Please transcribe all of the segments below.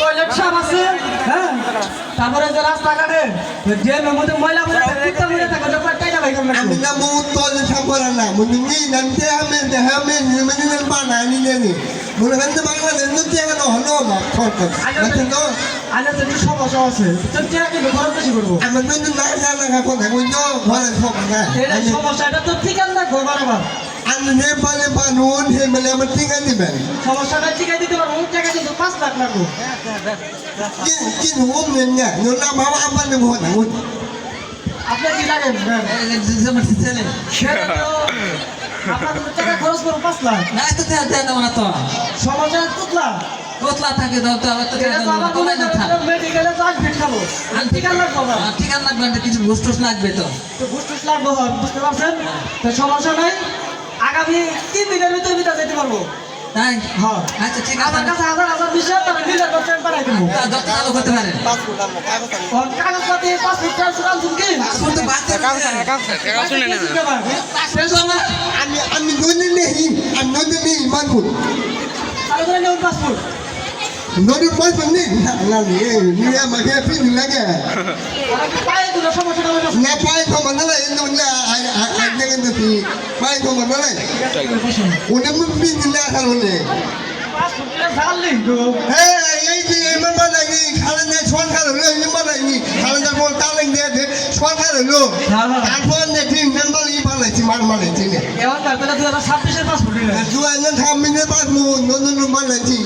Toilet সাপ আছে, হ্যাঁ, তারপরে যে রাস্তাঘাটে ড্রেনের মধ্যে ময়লা পড়ে থাকে, কুত্তা মরে থাকে, ওটা পাল্টাই না ভাই কেমন লাগবে? Amin na mo todo sa corona. Munungi nanti amin naman ng bana ni nani. Muna kan bangla nanti ano hano ba? Thot. Nanti no. আজ তো একটু সমস্যা আছে, তো চেরা কিন্তু গরম বেশি করবো। Amin nanti na na ka ko na mo no. Wala thot na. এটা সমস্যা, এটা তো ঠিক আছে না, ঘর বারবার Ano ne pale panon he mala matingan ni ba? সমস্যাটা ঠিকাই দিতে পারবো, মুখ টাকা কিন্তু 5 লাখ লাগবো। Kin hum ne nga. No na ma apa ne mo na. আপনার কি লাগে? সেটা তো আপনার তো টাকা খরচ করবো 5 লাখ, সমস্যা তুতলা এটা তো আমার মনে হয় মেডিকেলে তো আজ ভেট খাবো, ঠিকান লাগবো না, কিছু ঘুষ টুস লাগবে তো তো ঘুষ লাগবো, বুঝতে পারছেন? তো সমস্যা নাই, আগামী 3 দিনের ভিতরে যেতে পারবো। তাই হ্যাঁ, আচ্ছা ঠিক আছে আমার কাছে হাজার হাজার বিষয় তবে নিজের করছেন পারাই দেবো। চালু করতে পারেন কাগজপাতি 5 ফিট সুরান তুমি Ami doni nehi. Am doni nehi manput. চালু করে নেউন passport. Doni manput ni. Na ni ama ke pin lagi. ওরা কি পায়ে দিল সমস্যাটা হলো Na pai ko manala endo na ay na ti. Pai ko manala. Una mo pin na kalone. পাসপোর্টটা জানলি তো Hey, ay di man malagi kalan na chon kalan lo ni malagi. Kalan na ko talang de chon kalan lo. Tampon ne tin nan mali palai ti man malai ti ne. এবার তারপরে 2026 এর passport দিলেন, Jual nan tham ni pas mo no no malai ti.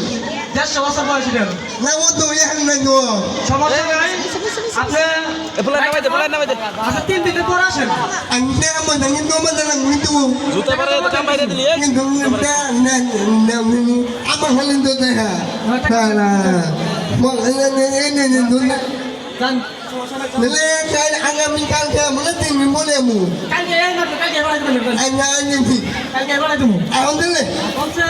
150 বছর বয়স ছিল, Na wo to ya han na no. সমস্যা নাই। আপনি আচ্ছা 3 দিনের পর আসেন, Ante mo nangin ko man lang nito. জুতা পারে তো কাম বাইরে দিলি Nito na na ama halin do na. Tara. Mo ne do. যান। Nile kay angamin kan ka mo na tin mo le mo. কালকে এই না, কালকে বাড়াই দেবেন, Anya ni ti. কালকে বাড়াই দেবো। Ahon dile. বলছে